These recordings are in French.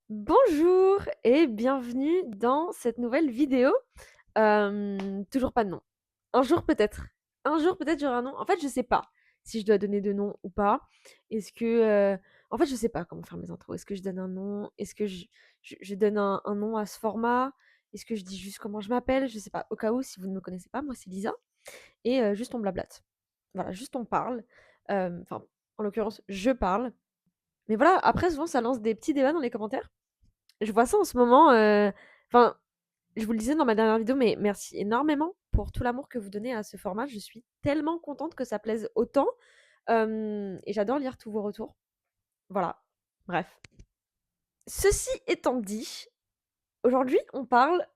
Bonjour et bienvenue dans cette nouvelle vidéo. Toujours pas de nom. Un jour peut-être. Un jour peut-être j'aurai un nom. En fait, je sais pas si je dois donner de nom ou pas. Est-ce que, en fait, je sais pas comment faire mes intros. Est-ce que je donne un nom? Est-ce que je donne un nom à ce format? Est-ce que je dis juste comment je m'appelle? Je sais pas. Au cas où, si vous ne me connaissez pas, moi c'est Lisa et juste on blablate. Voilà, juste on parle. Enfin, en l'occurrence, je parle. Mais voilà, après souvent ça lance des petits débats dans les commentaires. Je vois ça en ce moment, enfin, je vous le disais dans ma dernière vidéo, mais merci énormément pour tout l'amour que vous donnez à ce format. Je suis tellement contente que ça plaise autant, et j'adore lire tous vos retours. Voilà, bref. Ceci étant dit, aujourd'hui on parle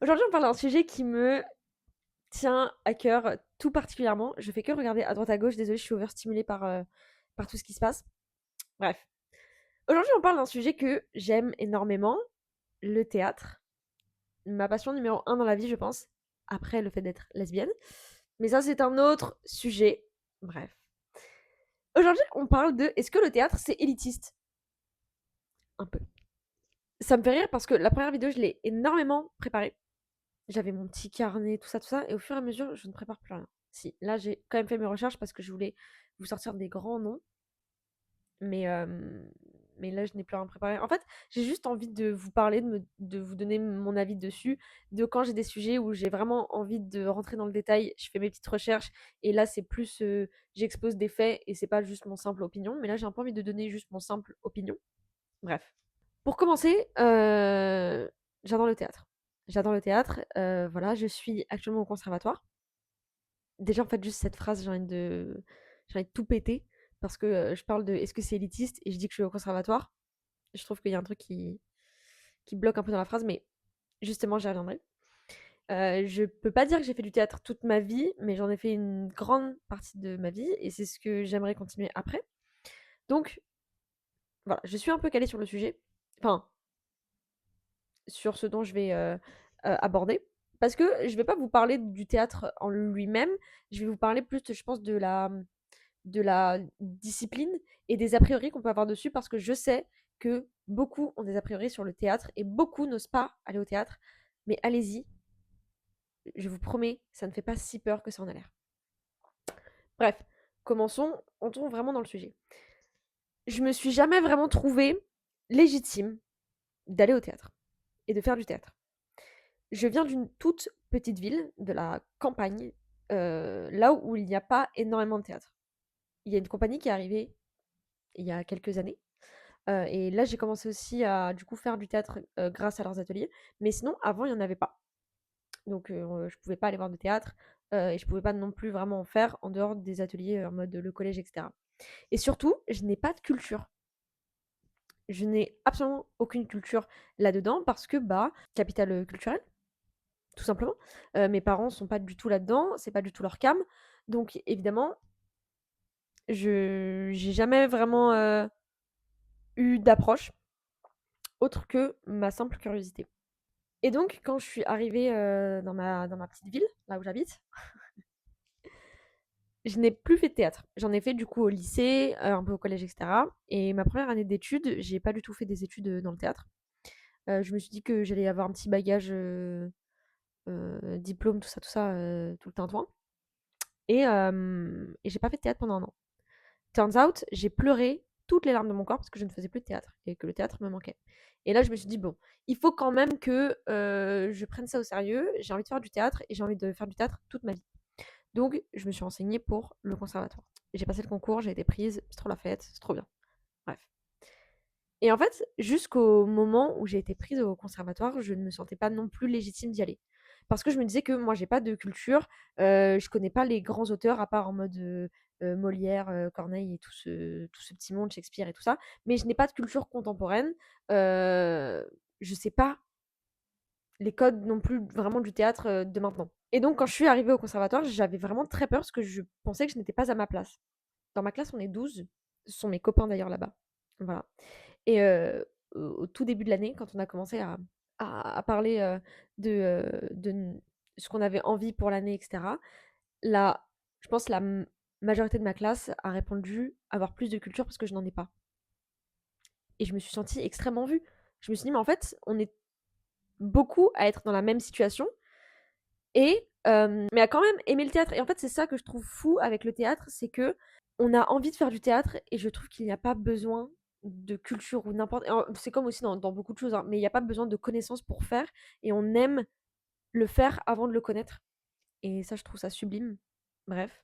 aujourd'hui on parle d'un sujet qui me tient à cœur tout particulièrement. Je fais que regarder à droite à gauche, désolée, je suis overstimulée par tout ce qui se passe. Bref. Aujourd'hui on parle d'un sujet que j'aime énormément, le théâtre. Ma passion numéro un dans la vie, je pense, après le fait d'être lesbienne. Mais ça, c'est un autre sujet. Bref. Aujourd'hui, on parle de est-ce que le théâtre, c'est élitiste? Un peu. Ça me fait rire parce que la première vidéo, je l'ai énormément préparée. J'avais mon petit carnet, tout ça, et au fur et à mesure, je ne prépare plus rien. Si, là, j'ai quand même fait mes recherches parce que je voulais vous sortir des grands noms. Mais, mais là, je n'ai plus rien préparé. En fait, j'ai juste envie de vous parler, de vous donner mon avis dessus, de quand j'ai des sujets où j'ai vraiment envie de rentrer dans le détail, je fais mes petites recherches, et là, c'est plus, j'expose des faits, et c'est pas juste mon simple opinion, mais là, j'ai un peu envie de donner juste mon simple opinion. Bref. Pour commencer, j'adore le théâtre. J'adore le théâtre, voilà, je suis actuellement au conservatoire. Déjà, en fait, juste cette phrase, j'ai envie de tout péter parce que je parle de est-ce que c'est élitiste et je dis que je suis au conservatoire. Je trouve qu'il y a un truc qui bloque un peu dans la phrase, mais justement, j'y reviendrai. Je peux pas dire que j'ai fait du théâtre toute ma vie, mais j'en ai fait une grande partie de ma vie et c'est ce que j'aimerais continuer après. Donc, voilà, je suis un peu calée sur le sujet. Enfin, sur ce dont je vais aborder. Parce que je vais pas vous parler du théâtre en lui-même, je vais vous parler plus, je pense, de la discipline et des a priori qu'on peut avoir dessus parce que je sais que beaucoup ont des a priori sur le théâtre et beaucoup n'osent pas aller au théâtre. Mais allez-y, je vous promets, ça ne fait pas si peur que ça en a l'air. Bref, commençons, entrons vraiment dans le sujet. Je me suis jamais vraiment trouvée légitime d'aller au théâtre et de faire du théâtre. Je viens d'une toute petite ville, de la campagne, là où il n'y a pas énormément de théâtre. Il y a une compagnie qui est arrivée il y a quelques années. Et là, j'ai commencé aussi à du coup faire du théâtre grâce à leurs ateliers. Mais sinon, avant, il n'y en avait pas. Donc, je pouvais pas aller voir de théâtre et je pouvais pas non plus vraiment en faire en dehors des ateliers en mode le collège, etc. Et surtout, je n'ai pas de culture. Je n'ai absolument aucune culture là-dedans parce que, bah, capital culturel, tout simplement. Mes parents sont pas du tout là-dedans, c'est pas du tout leur cam. Donc, évidemment, je j'ai jamais vraiment eu d'approche autre que ma simple curiosité. Et donc, quand je suis arrivée dans ma petite ville, là où j'habite, je n'ai plus fait de théâtre. J'en ai fait du coup au lycée, un peu au collège, etc. Et ma première année d'études, j'ai pas du tout fait des études dans le théâtre. Je me suis dit que j'allais avoir un petit bagage diplôme, tout ça, tout le tintouin. Et j'ai pas fait de théâtre pendant un an. Turns out, j'ai pleuré toutes les larmes de mon corps parce que je ne faisais plus de théâtre et que le théâtre me manquait. Et là, je me suis dit, bon, il faut quand même que je prenne ça au sérieux. J'ai envie de faire du théâtre et j'ai envie de faire du théâtre toute ma vie. Donc, je me suis renseignée pour le conservatoire. J'ai passé le concours, j'ai été prise, c'est trop la fête, c'est trop bien. Bref. Et en fait, jusqu'au moment où j'ai été prise au conservatoire, je ne me sentais pas non plus légitime d'y aller. Parce que je me disais que moi, j'ai pas de culture, je connais pas les grands auteurs, à part en mode Molière, Corneille et tout ce petit monde, Shakespeare et tout ça. Mais je n'ai pas de culture contemporaine. Je sais pas les codes non plus vraiment du théâtre de maintenant. Et donc, quand je suis arrivée au conservatoire, j'avais vraiment très peur parce que je pensais que je n'étais pas à ma place. Dans ma classe, on est 12. Ce sont mes copains d'ailleurs là-bas. Voilà. Et au tout début de l'année, quand on a commencé à parler de ce qu'on avait envie pour l'année, etc., là, je pense que majorité de ma classe a répondu avoir plus de culture parce que je n'en ai pas. et je me suis sentie extrêmement vue. Je me suis dit: «Mais en fait, on est beaucoup à être dans la même situation et mais à quand même aimer le théâtre» et en fait, c'est ça que je trouve fou avec le théâtre, c'est qu'on a envie de faire du théâtre et je trouve qu'il n'y a pas besoin de culture ou n'importe c'est comme aussi dans beaucoup de choses, hein, mais il y a pas besoin de connaissances pour faire et on aime le faire avant de le connaître et ça, je trouve ça sublime. Bref.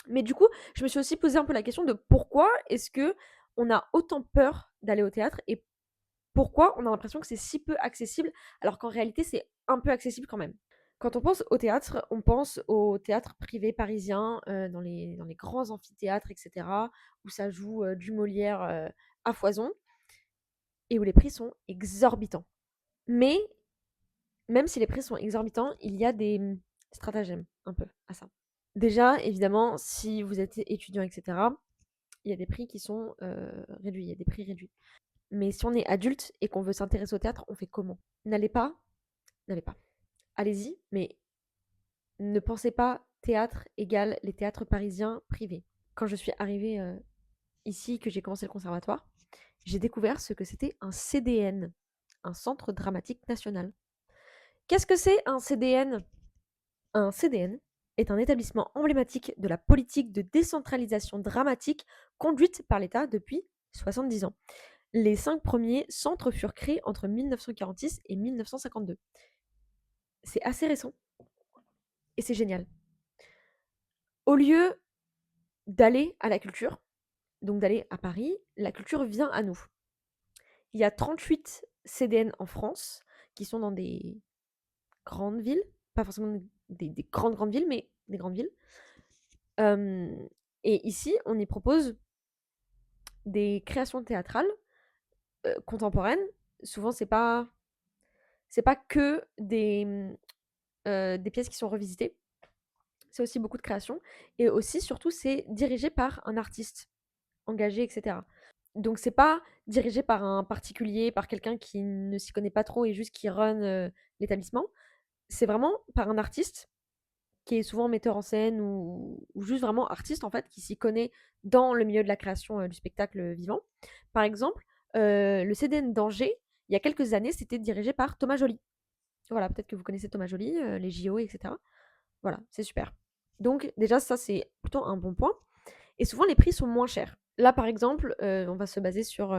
Mais du coup, je me suis aussi posé un peu la question de pourquoi est-ce qu'on a autant peur d'aller au théâtre et pourquoi on a l'impression que c'est si peu accessible alors qu'en réalité, c'est un peu accessible quand même. Quand on pense au théâtre, on pense au théâtre privé parisien, dans les grands amphithéâtres et cetera, où ça joue, du Molière, à foison et où les prix sont exorbitants. Mais même si les prix sont exorbitants, il y a des, stratagèmes un peu à ça. Déjà, évidemment, si vous êtes étudiant et cetera, il y a des prix qui sont, réduits, il y a des prix réduits. Mais si on est adulte et qu'on veut s'intéresser au théâtre, on fait comment? N'allez pas, n'allez pas. Allez-y, mais ne pensez pas théâtre égale les théâtres parisiens privés. Quand je suis arrivée, ici, que j'ai commencé le conservatoire, j'ai découvert ce que c'était un CDN, un Centre dramatique national. Qu'est-ce que c'est un CDN? Un CDN est un établissement emblématique de la politique de décentralisation dramatique conduite par l'État depuis 70 ans. Les 5 premiers centres furent créés entre 1946 et 1952. C'est assez récent et c'est génial. Au lieu d'aller à la culture, donc d'aller à Paris, la culture vient à nous. Il y a 38 CDN en France qui sont dans des grandes villes, pas forcément des grandes villes, mais des grandes villes. Et ici, on y propose des créations théâtrales contemporaines. Souvent, c'est pas que des pièces qui sont revisitées. C'est aussi beaucoup de créations. Et aussi, surtout, c'est dirigé par un artiste engagé, etc. Donc, c'est pas dirigé par un particulier, par quelqu'un qui ne s'y connaît pas trop et juste qui run l'établissement. C'est vraiment par un artiste qui est souvent metteur en scène ou juste vraiment artiste, en fait, qui s'y connaît dans le milieu de la création du spectacle vivant. Par exemple, le CDN d'Angers, il y a quelques années, c'était dirigé par Thomas Joly. Voilà, peut-être que vous connaissez Thomas Joly, les JO, etc. Voilà, c'est super. Donc déjà, ça, c'est plutôt un bon point. Et souvent, les prix sont moins chers. Là, par exemple, on va se baser sur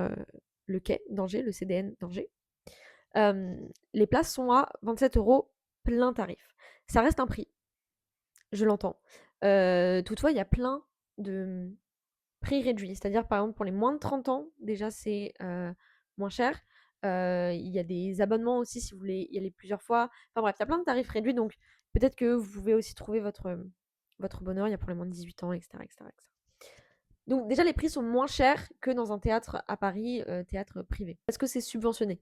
le quai d'Angers, le CDN d'Angers. Les places sont à 27 € plein tarif. Ça reste un prix, je l'entends. Toutefois, il y a plein de prix réduits. C'est-à-dire, par exemple, pour les moins de 30 ans, déjà, c'est moins cher. Il y a des abonnements aussi si vous voulez y aller plusieurs fois. Enfin bref, il y a plein de tarifs réduits, donc peut-être que vous pouvez aussi trouver votre bonheur. Il y a pour les moins de 18 ans, etc., etc., etc. Donc déjà, les prix sont moins chers que dans un théâtre à Paris, théâtre privé. Parce que c'est subventionné.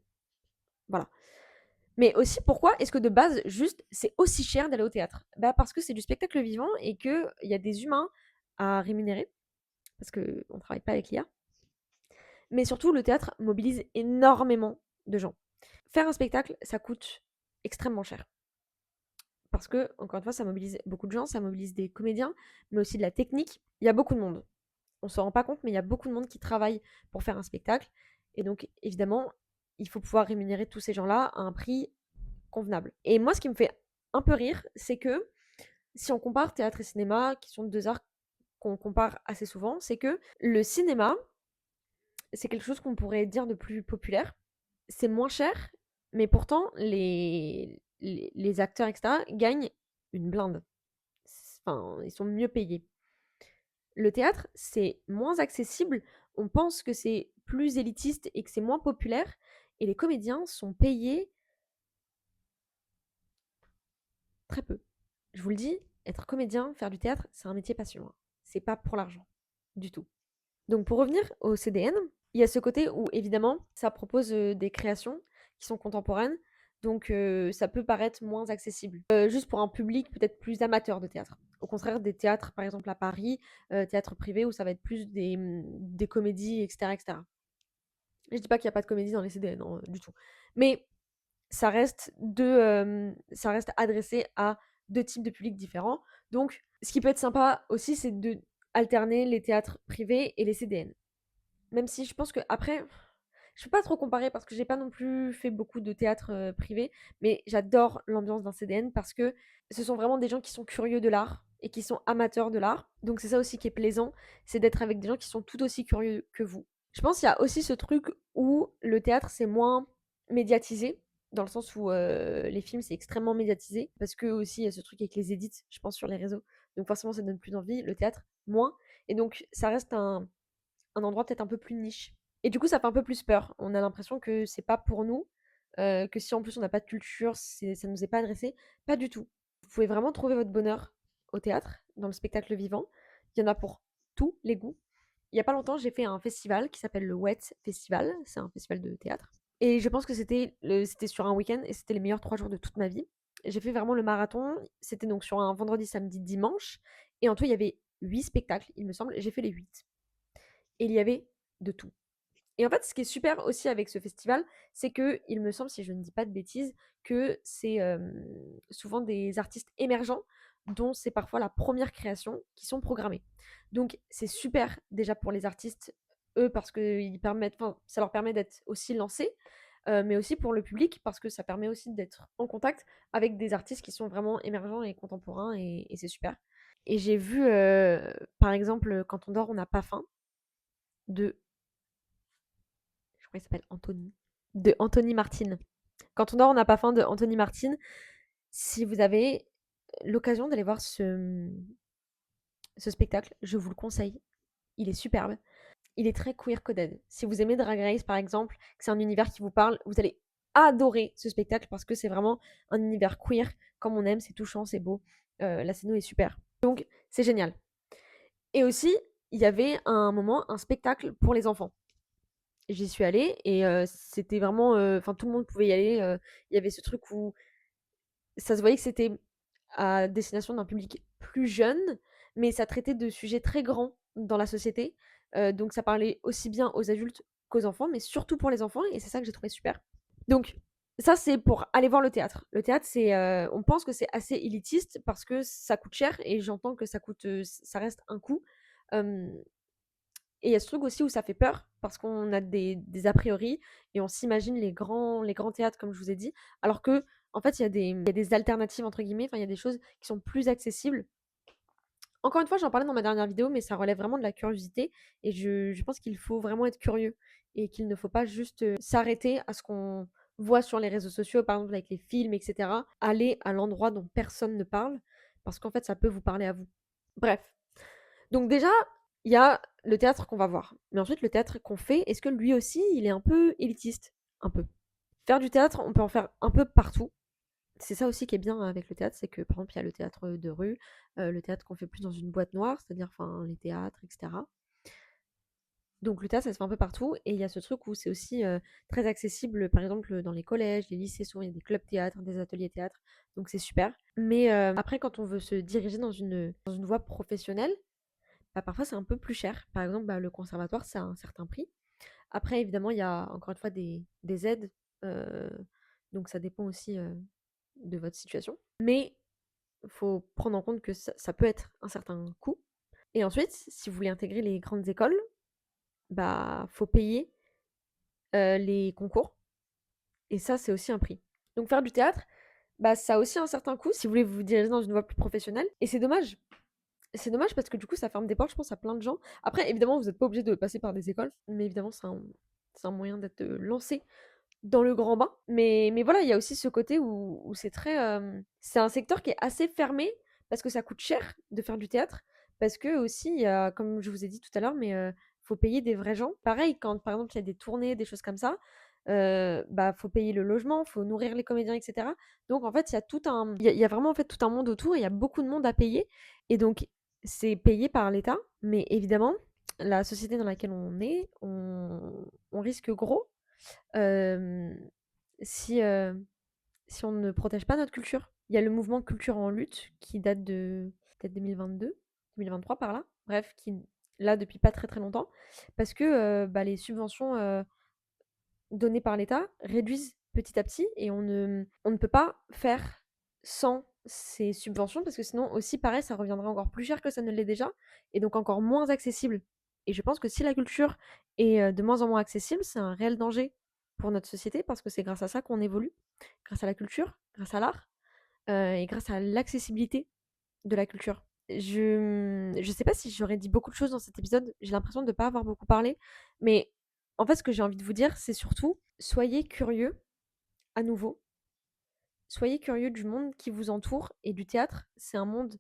Voilà. Mais aussi, pourquoi est-ce que de base, juste, c'est aussi cher d'aller au théâtre? Bah parce que c'est du spectacle vivant et qu'il y a des humains à rémunérer, parce qu'on ne travaille pas avec l'IA. Mais surtout, le théâtre mobilise énormément de gens. Faire un spectacle, ça coûte extrêmement cher. Parce que, encore une fois, ça mobilise beaucoup de gens, ça mobilise des comédiens, mais aussi de la technique. Il y a beaucoup de monde. On se rend pas compte, mais il y a beaucoup de monde qui travaille pour faire un spectacle. Et donc, évidemment, il faut pouvoir rémunérer tous ces gens-là à un prix convenable. Et moi, ce qui me fait un peu rire, c'est que si on compare théâtre et cinéma, qui sont deux arts qu'on compare assez souvent, c'est que le cinéma, c'est quelque chose qu'on pourrait dire de plus populaire. C'est moins cher, mais pourtant, les acteurs, etc., gagnent une blinde. Enfin, ils sont mieux payés. Le théâtre, c'est moins accessible. On pense que c'est plus élitiste et que c'est moins populaire. Et les comédiens sont payés très peu. Je vous le dis, être comédien, faire du théâtre, c'est un métier passionnant. C'est pas pour l'argent. Du tout. Donc pour revenir au CDN, il y a ce côté où évidemment ça propose des créations qui sont contemporaines, donc ça peut paraître moins accessible. Juste pour un public peut-être plus amateur de théâtre. Au contraire des théâtres par exemple à Paris, théâtre privé où ça va être plus des comédies, etc., etc. Je dis pas qu'il n'y a pas de comédie dans les CDN, non, du tout. Mais ça reste adressé à deux types de publics différents. Donc ce qui peut être sympa aussi, c'est de alterner les théâtres privés et les CDN. Même si je pense que après, Je peux pas trop comparer parce que j'ai pas non plus fait beaucoup de théâtre, privé, mais j'adore l'ambiance d'un CDN parce que ce sont vraiment des gens qui sont curieux de l'art et qui sont amateurs de l'art. Donc c'est ça aussi qui est plaisant, c'est d'être avec des gens qui sont tout aussi curieux que vous. Je pense qu'il y a aussi ce truc où le théâtre, c'est moins médiatisé, dans le sens où, les films, c'est extrêmement médiatisé parce que aussi il y a ce truc avec les edits, je pense, sur les réseaux. Donc forcément, ça donne plus envie. Le théâtre, moins. Et donc ça reste un endroit peut-être un peu plus niche. Et du coup, ça fait un peu plus peur. On a l'impression que c'est pas pour nous, que si en plus on n'a pas de culture, ça nous est pas adressé. Pas du tout. Vous pouvez vraiment trouver votre bonheur au théâtre, dans le spectacle vivant. Il y en a pour tous les goûts. Il y a pas longtemps, j'ai fait un festival qui s'appelle le Wet Festival. C'est un festival de théâtre. Et je pense que c'était sur un week-end et c'était les meilleurs 3 jours de toute ma vie. J'ai fait vraiment le marathon. C'était donc sur un vendredi, samedi, dimanche. Et en tout, il y avait 8 spectacles, il me semble. J'ai fait les 8. Et il y avait de tout. Et en fait, ce qui est super aussi avec ce festival, c'est que, il me semble, si je ne dis pas de bêtises, que c'est souvent des artistes émergents dont c'est parfois la première création qui sont programmés. Donc c'est super déjà pour les artistes, eux, parce que ça leur permet d'être aussi lancés, mais aussi pour le public, parce que ça permet aussi d'être en contact avec des artistes qui sont vraiment émergents et contemporains, et c'est super. Et j'ai vu, par exemple, Quand on dort, on n'a pas faim, de je crois qu'il s'appelle Anthony, de Anthony Martin. Quand on dort, on n'a pas faim de Anthony Martin. Si vous avez l'occasion d'aller voir ce spectacle, je vous le conseille. Il est superbe. Il est très queer coded. Si vous aimez Drag Race, par exemple, que c'est un univers qui vous parle, vous allez adorer ce spectacle parce que c'est vraiment un univers queer comme on aime, c'est touchant, c'est beau. La scéno est super. Donc, c'est génial. Et aussi, il y avait à un moment un spectacle pour les enfants. J'y suis allée et c'était vraiment, enfin tout le monde pouvait y aller, il y avait ce truc où ça se voyait que c'était à destination d'un public plus jeune, mais ça traitait de sujets très grands dans la société, donc ça parlait aussi bien aux adultes qu'aux enfants, mais surtout pour les enfants et c'est ça que j'ai trouvé super. Donc ça, c'est pour aller voir le théâtre. Le théâtre, on pense que c'est assez élitiste parce que ça coûte cher et j'entends que ça coûte, ça reste un coût, hem et il y a ce truc aussi où ça fait peur parce qu'on a des a priori et on s'imagine les grands théâtres comme je vous ai dit, alors que en fait il y a des «alternatives» entre guillemets, enfin il y a des choses qui sont plus accessibles. Encore une fois, j'en parlais dans ma dernière vidéo, mais ça relève vraiment de la curiosité et je pense qu'il faut vraiment être curieux et qu'il ne faut pas juste, s'arrêter à ce qu'on voit sur les réseaux sociaux, par exemple avec les films et cetera. Aller à l'endroit dont personne ne parle parce qu'en fait ça peut vous parler à vous. Bref, donc déjà, il y a le théâtre qu'on va voir. Mais ensuite, le théâtre qu'on fait, est-ce que lui aussi, il est un peu élitiste? Un peu. Faire du théâtre, on peut en faire un peu partout. C'est ça aussi qui est bien avec le théâtre, c'est que par exemple, il y a le théâtre de rue, le théâtre qu'on fait plus dans une boîte noire, c'est-à-dire enfin les théâtres, etc. Donc le théâtre, ça se fait un peu partout. Et il y a ce truc où c'est aussi très accessible, par exemple, dans les collèges, les lycées, souvent il y a des clubs théâtre, des ateliers théâtre. Donc c'est super. Mais après, quand on veut se diriger dans une voie professionnelle, bah, parfois c'est un peu plus cher. Par exemple, bah, le conservatoire, c'est un certain prix. Après, évidemment, il y a encore une fois des aides, heu, donc ça dépend aussi, de votre situation. Mais il faut prendre en compte que ça peut être un certain coût. Et ensuite, si vous voulez intégrer les grandes écoles, bah, faut payer, les concours et ça, c'est aussi un prix. Donc faire du théâtre, bah, ça a aussi un certain coût si vous voulez vous diriger dans une voie plus professionnelle et c'est dommage. C'est dommage parce que du coup, ça ferme des portes, je pense, à plein de gens. Après, évidemment, vous n'êtes pas obligé de passer par des écoles, mais évidemment, c'est un moyen d'être lancé dans le grand bain. Mais voilà, il y a aussi ce côté où c'est très. C'est un secteur qui est assez fermé parce que ça coûte cher de faire du théâtre. Parce que aussi, il y a, comme je vous ai dit tout à l'heure, mais faut payer des vrais gens. Pareil, quand par exemple il y a des tournées, des choses comme ça, bah faut payer le logement, faut nourrir les comédiens, etc. Donc en fait, il y a vraiment en fait tout un monde autour, et il y a beaucoup de monde à payer. Et donc, c'est payé par l'État, mais évidemment, la société dans laquelle on est, on risque gros euh, si, si on ne protège pas notre culture. Il y a le mouvement Culture en lutte qui date de peut-être 2022, 2023 par là, bref, qui là depuis pas très très longtemps, parce que bah, les subventions données par l'État réduisent petit à petit et on ne peut pas faire sans ces subventions parce que sinon aussi pareil ça reviendra encore plus cher que ça ne l'est déjà et donc encore moins accessible. Et je pense que si la culture est, de moins en moins accessible, c'est un réel danger pour notre société parce que c'est grâce à ça qu'on évolue, grâce à la culture, grâce à l'art, et grâce à l'accessibilité de la culture. Je sais pas si j'aurais dit beaucoup de choses dans cet épisode, j'ai l'impression de ne pas avoir beaucoup parlé, mais en fait, ce que j'ai envie de vous dire, c'est surtout soyez curieux à nouveau, soyez curieux du monde qui vous entoure et du théâtre, c'est un monde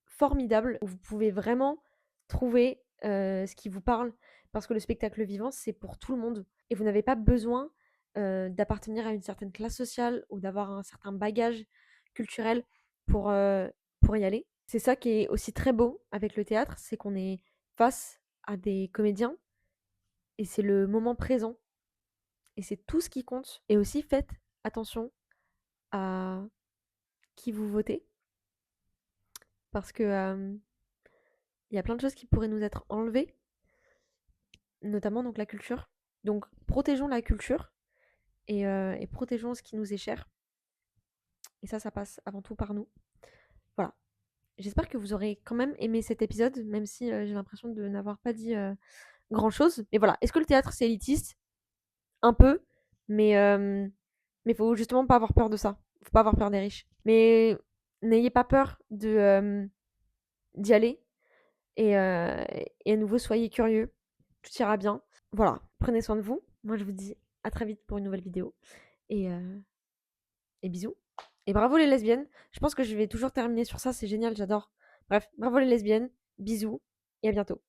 formidable où vous pouvez vraiment trouver, ce qui vous parle parce que le spectacle vivant, c'est pour tout le monde et vous n'avez pas besoin, d'appartenir à une certaine classe sociale ou d'avoir un certain bagage culturel pour, pour y aller. C'est ça qui est aussi très beau avec le théâtre, c'est qu'on est face à des comédiens et c'est le moment présent et c'est tout ce qui compte et aussi faites attention à qui vous votez parce que, il y a plein de choses qui pourraient nous être enlevées, notamment donc la culture. Donc protégeons la culture et protégeons ce qui nous est cher. Et ça passe avant tout par nous. Voilà. J'espère que vous aurez quand même aimé cet épisode, même si j'ai l'impression de n'avoir pas dit grand-chose. Mais voilà, est-ce que le théâtre c'est élitiste? Un peu, mais faut justement pas avoir peur de ça. Faut pas avoir peur des riches. Mais n'ayez pas peur d'y aller et à nouveau soyez curieux. Tout ira bien. Voilà, prenez soin de vous. Moi, je vous dis à très vite pour une nouvelle vidéo. Et, euh, et bisous. Et bravo les lesbiennes. Je pense que je vais toujours terminer sur ça, c'est génial, j'adore. Bref, bravo les lesbiennes. Bisous et à bientôt.